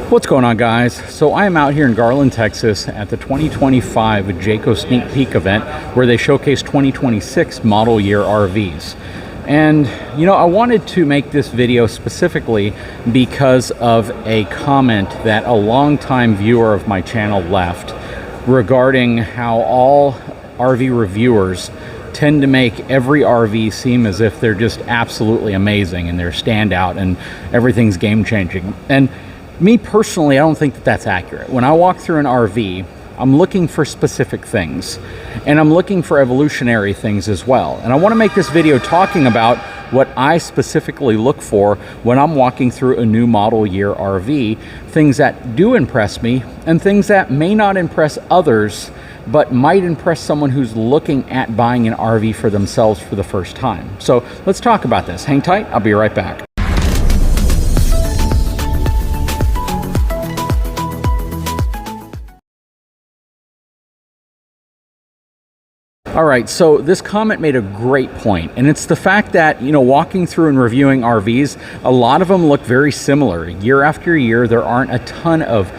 What's going on, guys? So I am out here in Garland, Texas at the 2025 Jayco Sneak Peek event where they showcase 2026 model year RVs. And you know, I wanted to make this video specifically because of a comment that a longtime viewer of my channel left regarding how all RV reviewers tend to make every RV seem as if they're just absolutely amazing and they're standout and everything's game-changing. And me personally, I don't think that that's accurate. When I walk through an RV, I'm looking for specific things, and I'm looking for evolutionary things as well. And I want to make this video talking about what I specifically look for when I'm walking through a new model year RV, things that do impress me and things that may not impress others, but might impress someone who's looking at buying an RV for themselves for the first time. So let's talk about this. Hang tight, I'll be right back. All right, so this comment made a great point, and it's the fact that, you know, walking through and reviewing RVs, a lot of them look very similar. Year after year, there aren't a ton of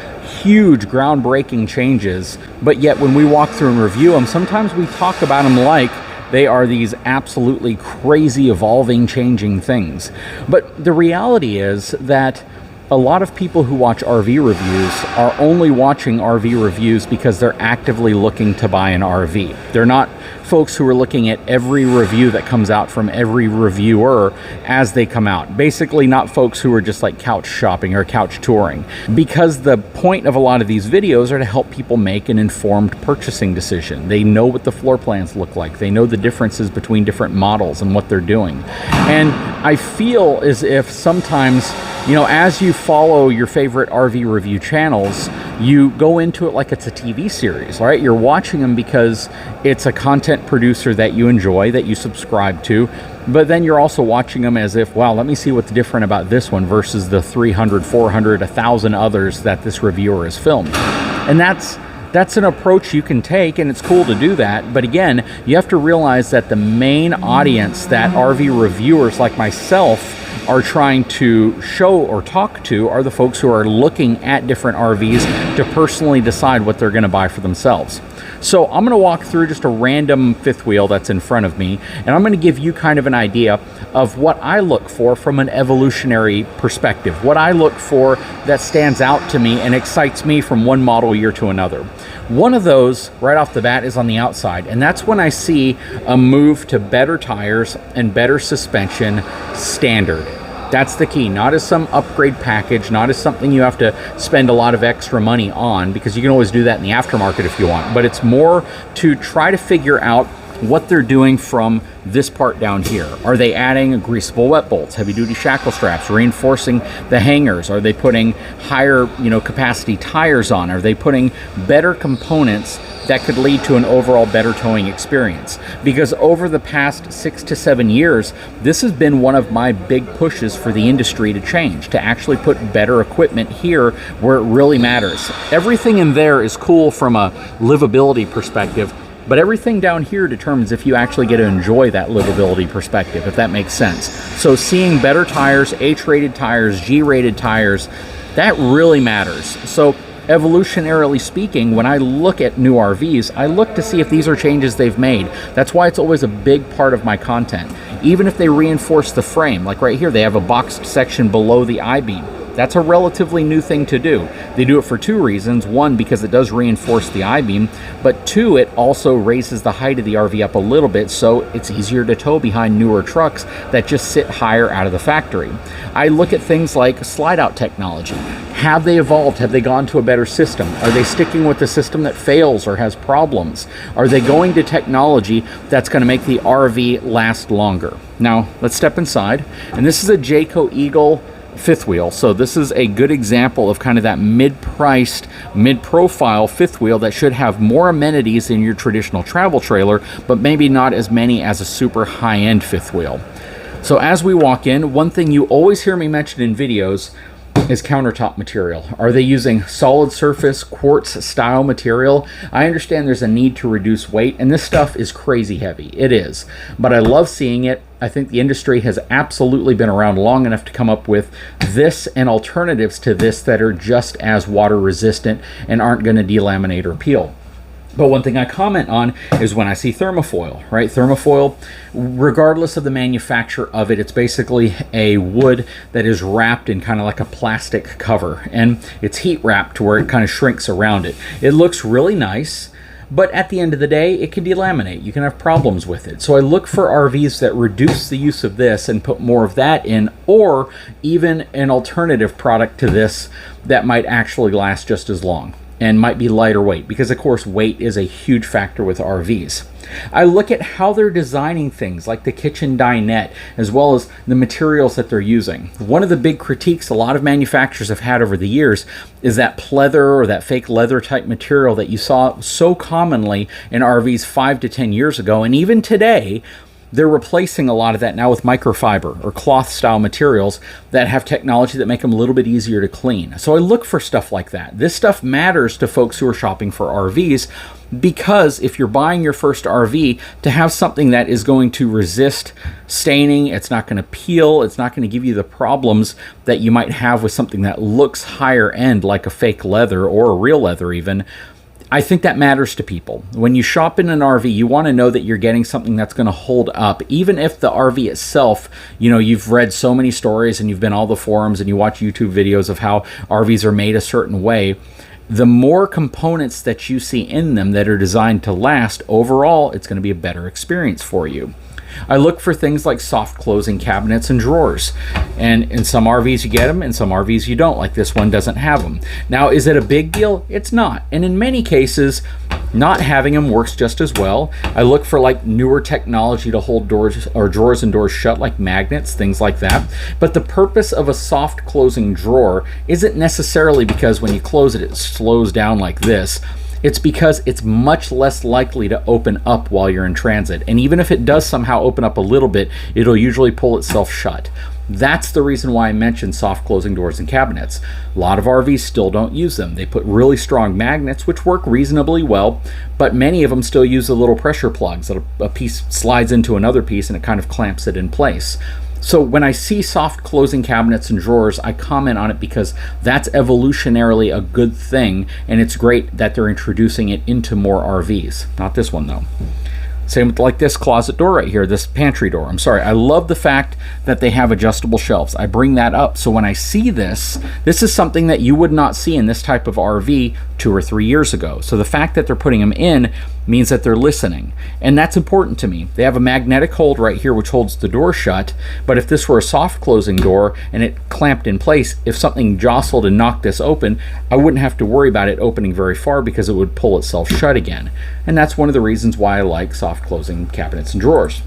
huge groundbreaking changes, but yet when we walk through and review them, sometimes we talk about them like they are these absolutely crazy, evolving, changing things. But the reality is that a lot of people who watch RV reviews are only watching RV reviews because they're actively looking to buy an RV. They're not folks who are looking at every review that comes out from every reviewer as they come out. Basically not folks who are just like couch shopping or couch touring, because the point of a lot of these videos are to help people make an informed purchasing decision. They know what the floor plans look like. They know the differences between different models and what they're doing. And I feel as if sometimes, you know, as you follow your favorite RV review channels, you go into it like it's a TV series, right? You're watching them because it's a content producer that you enjoy, that you subscribe to, but then you're also watching them as if, wow, let me see what's different about this one versus the 300, 400, 1,000 others that this reviewer has filmed. And that's an approach you can take, and it's cool to do that. But again, you have to realize that the main audience that RV reviewers like myself are trying to show or talk to are the folks who are looking at different RVs to personally decide what they're going to buy for themselves. So I'm going to walk through just a random fifth wheel that's in front of me, and I'm going to give you kind of an idea of what I look for from an evolutionary perspective, what I look for that stands out to me and excites me from one model year to another. One of those right off the bat is on the outside, and that's when I see a move to better tires and better suspension standard. That's the key, not as some upgrade package, not as something you have to spend a lot of extra money on, because you can always do that in the aftermarket if you want, but it's more to try to figure out what they're doing from this part down here. Are they adding greasable wet bolts, heavy duty shackle straps, reinforcing the hangers? Are they putting higher, you know, capacity tires on? Are they putting better components that could lead to an overall better towing experience? Because over the past 6 to 7 years, this has been one of my big pushes for the industry to change, to actually put better equipment here where it really matters. Everything in there is cool from a livability perspective, but everything down here determines if you actually get to enjoy that livability perspective, if that makes sense. So seeing better tires, H-rated tires, G-rated tires, that really matters. So evolutionarily speaking, when I look at new RVs, I look to see if these are changes they've made. That's why it's always a big part of my content. Even if they reinforce the frame, like right here, they have a boxed section below the I-beam. That's a relatively new thing to do. They do it for two reasons. One, because it does reinforce the I-beam, but two, it also raises the height of the RV up a little bit, so it's easier to tow behind newer trucks that just sit higher out of the factory. I look at things like slide-out technology. Have they evolved? Have they gone to a better system? Are they sticking with the system that fails or has problems? Are they going to technology that's going to make the RV last longer? Now, let's step inside, and this is a Jayco Eagle fifth wheel. So this is a good example of kind of that mid-priced, mid-profile fifth wheel that should have more amenities than your traditional travel trailer, but maybe not as many as a super high-end fifth wheel. So as we walk in, one thing you always hear me mention in videos is countertop material. Are they using solid surface quartz style material? I understand there's a need to reduce weight, and this stuff is crazy heavy. It is. But I love seeing it. I think the industry has absolutely been around long enough to come up with this and alternatives to this that are just as water resistant and aren't going to delaminate or peel. But one thing I comment on is when I see thermofoil, right? Thermofoil, regardless of the manufacture of it, it's basically a wood that is wrapped in kind of like a plastic cover, and it's heat wrapped to where it kind of shrinks around it. It looks really nice, but at the end of the day, it can delaminate. You can have problems with it. So I look for RVs that reduce the use of this and put more of that in, or even an alternative product to this that might actually last just as long and might be lighter weight, because of course weight is a huge factor with RVs. I look at how they're designing things like the kitchen dinette, as well as the materials that they're using. One of the big critiques a lot of manufacturers have had over the years is that pleather or that fake leather type material that you saw so commonly in RVs 5 to 10 years ago, and even today. They're replacing a lot of that now with microfiber or cloth style materials that have technology that make them a little bit easier to clean. So I look for stuff like that. This stuff matters to folks who are shopping for RVs, because if you're buying your first RV, to have something that is going to resist staining, it's not going to peel, it's not going to give you the problems that you might have with something that looks higher end like a fake leather or a real leather even, I think that matters to people. When you shop in an RV, you want to know that you're getting something that's going to hold up, even if the RV itself, you know, you've read so many stories and you've been all the forums and you watch YouTube videos of how RVs are made a certain way. The more components that you see in them that are designed to last, overall, it's going to be a better experience for you. I look for things like soft closing cabinets and drawers. And in some RVs you get them, in some RVs you don't, like this one doesn't have them. Now, is it a big deal? It's not. And in many cases, not having them works just as well. I look for like newer technology to hold doors or drawers and doors shut, like magnets, things like that. But the purpose of a soft closing drawer isn't necessarily because when you close it, it slows down like this. It's because it's much less likely to open up while you're in transit. And even if it does somehow open up a little bit, it'll usually pull itself shut. That's the reason why I mentioned soft closing doors and cabinets. A lot of RVs still don't use them. They put really strong magnets, which work reasonably well, but many of them still use the little pressure plugs that a piece slides into another piece and it kind of clamps it in place. So when I see soft closing cabinets and drawers, I comment on it because that's evolutionarily a good thing, and it's great that they're introducing it into more RVs. Not this one though. Same with like this closet door right here, this pantry door. I'm sorry, I love the fact that they have adjustable shelves. I bring that up so when I see this, this is something that you would not see in this type of RV 2 or 3 years ago. So the fact that they're putting them in means that they're listening, and that's important to me. They have a magnetic hold right here which holds the door shut, but if this were a soft closing door and it clamped in place, if something jostled and knocked this open, I wouldn't have to worry about it opening very far because it would pull itself shut again. And that's one of the reasons why I like soft closing cabinets and drawers.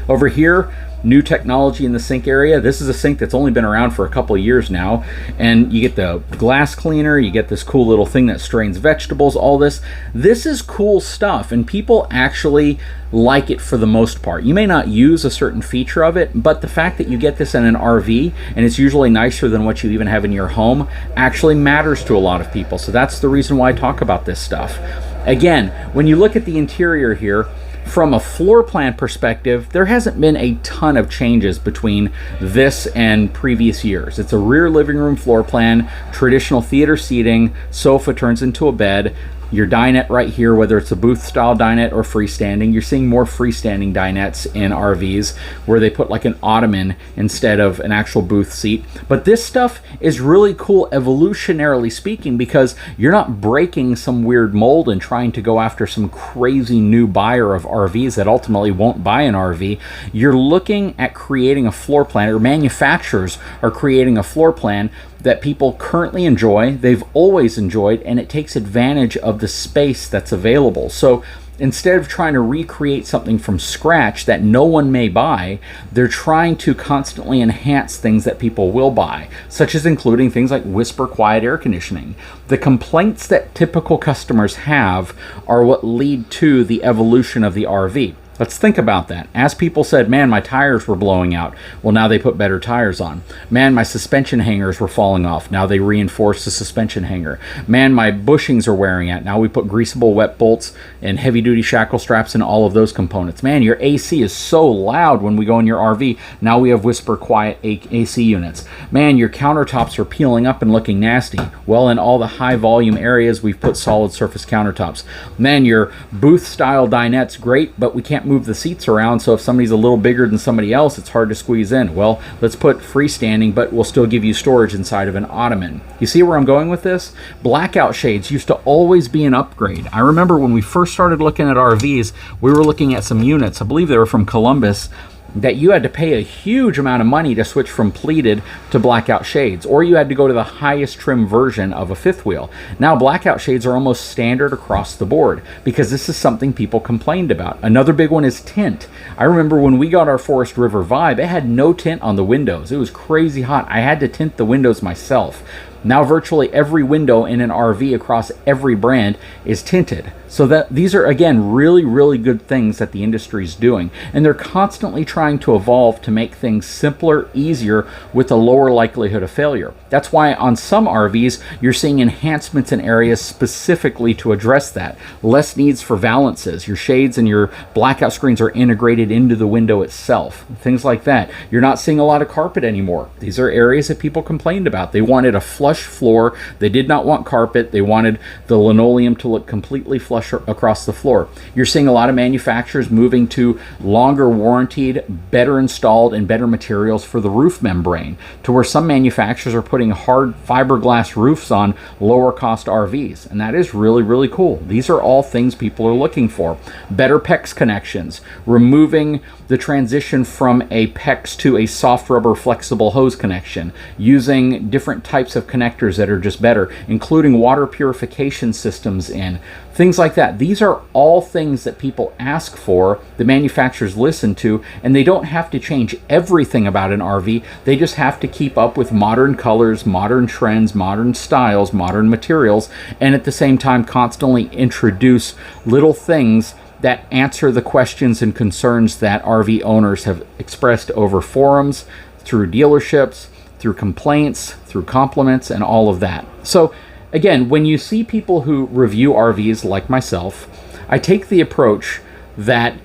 Over here, new technology in the sink area. This is a sink that's only been around for a couple of years now, and you get the glass cleaner, you get this cool little thing that strains vegetables, all this. This is cool stuff, and people actually like it for the most part. You may not use a certain feature of it, but the fact that you get this in an RV, and it's usually nicer than what you even have in your home, actually matters to a lot of people. So that's the reason why I talk about this stuff. Again, when you look at the interior here, from a floor plan perspective, there hasn't been a ton of changes between this and previous years. It's a rear living room floor plan, traditional theater seating, sofa turns into a bed, your dinette right here, whether it's a booth style dinette or freestanding. You're seeing more freestanding dinettes in RVs where they put like an ottoman instead of an actual booth seat. But this stuff is really cool evolutionarily speaking, because you're not breaking some weird mold and trying to go after some crazy new buyer of RVs that ultimately won't buy an RV. You're looking at creating a floor plan, or manufacturers are creating a floor plan that people currently enjoy, they've always enjoyed, and it takes advantage of the space that's available. So instead of trying to recreate something from scratch that no one may buy, they're trying to constantly enhance things that people will buy, such as including things like whisper quiet air conditioning. The complaints that typical customers have are what lead to the evolution of the RV. Let's think about that. As people said, man, my tires were blowing out. Well, now they put better tires on. Man, my suspension hangers were falling off. Now they reinforce the suspension hanger. Man, my bushings are wearing out. Now we put greasable wet bolts and heavy-duty shackle straps in all of those components. Man, your AC is so loud when we go in your RV. Now we have whisper quiet AC units. Man, your countertops are peeling up and looking nasty. Well, in all the high-volume areas, we've put solid surface countertops. Man, your booth-style dinette's great, but we can't move the seats around, so if somebody's a little bigger than somebody else, it's hard to squeeze in. Well, let's put freestanding, but we'll still give you storage inside of an ottoman. You see where I'm going with this? Blackout shades used to always be an upgrade. I remember when we first started looking at RVs, we were looking at some units, I believe they were from Columbus, that you had to pay a huge amount of money to switch from pleated to blackout shades, or you had to go to the highest trim version of a fifth wheel. Now blackout shades are almost standard across the board because this is something people complained about. Another big one is tint. I remember when we got our Forest River Vibe, it had no tint on the windows. It was crazy hot. I had to tint the windows myself. Now virtually every window in an RV across every brand is tinted. So that these are, again, really, really good things that the industry is doing. And they're constantly trying to evolve to make things simpler, easier, with a lower likelihood of failure. That's why on some RVs, you're seeing enhancements in areas specifically to address that. Less needs for valances. Your shades and your blackout screens are integrated into the window itself. Things like that. You're not seeing a lot of carpet anymore. These are areas that people complained about. They wanted a flush floor. They did not want carpet. They wanted the linoleum to look completely flush across the floor. You're seeing a lot of manufacturers moving to longer warranted, better installed, and better materials for the roof membrane, to where some manufacturers are putting hard fiberglass roofs on lower cost RVs. And that is really, really cool. These are all things people are looking for. Better PEX connections, removing the transition from a PEX to a soft rubber flexible hose connection, using different types of connectors that are just better, including water purification systems in, things like that. These are all things that people ask for, the manufacturers listen to, and they don't have to change everything about an RV. They just have to keep up with modern colors, modern trends, modern styles, modern materials, and at the same time constantly introduce little things that answer the questions and concerns that RV owners have expressed over forums, through dealerships, through complaints, through compliments, and all of that. So again, when you see people who review RVs like myself, I take the approach that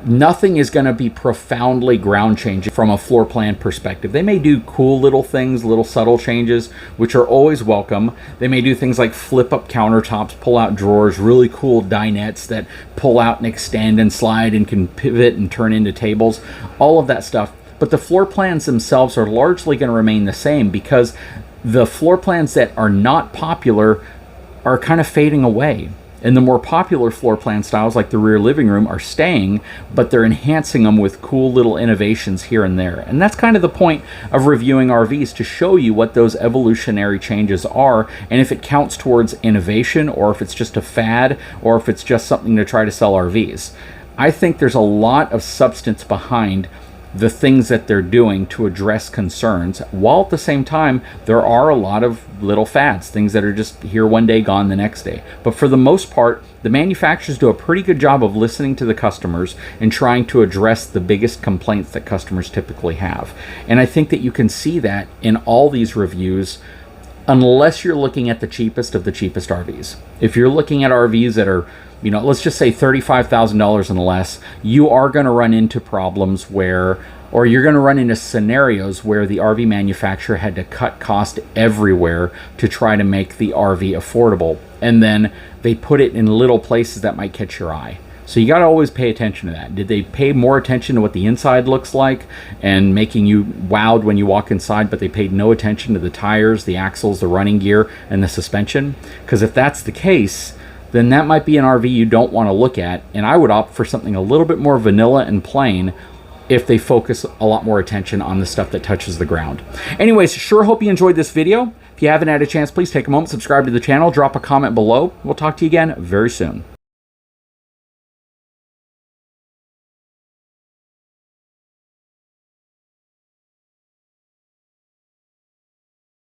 nothing is going to be profoundly ground changing from a floor plan perspective. They may do cool little things, little subtle changes, which are always welcome. They may do things like flip up countertops, pull out drawers, really cool dinettes that pull out and extend and slide and can pivot and turn into tables, all of that stuff. But the floor plans themselves are largely going to remain the same, because the floor plans that are not popular are kind of fading away. And the more popular floor plan styles, like the rear living room, are staying, but they're enhancing them with cool little innovations here and there. And that's kind of the point of reviewing RVs, to show you what those evolutionary changes are, and if it counts towards innovation, or if it's just a fad, or if it's just something to try to sell RVs. I think there's a lot of substance behind the things that they're doing to address concerns, while at the same time there are a lot of little fads, things that are just here one day, gone the next day. But for the most part, the manufacturers do a pretty good job of listening to the customers and trying to address the biggest complaints that customers typically have. And I think that you can see that in all these reviews, unless you're looking at the cheapest of the cheapest RVs. If you're looking at RVs that are, you know, let's just say $35,000 and less, you are going to run into problems where, or you're going to run into scenarios where the RV manufacturer had to cut cost everywhere to try to make the RV affordable. And then they put it in little places that might catch your eye. So you got to always pay attention to that. Did they pay more attention to what the inside looks like and making you wowed when you walk inside, but they paid no attention to the tires, the axles, the running gear, and the suspension? Because if that's the case, then that might be an RV you don't want to look at. And I would opt for something a little bit more vanilla and plain if they focus a lot more attention on the stuff that touches the ground. Anyways, sure hope you enjoyed this video. If you haven't had a chance, please take a moment, subscribe to the channel, drop a comment below. We'll talk to you again very soon.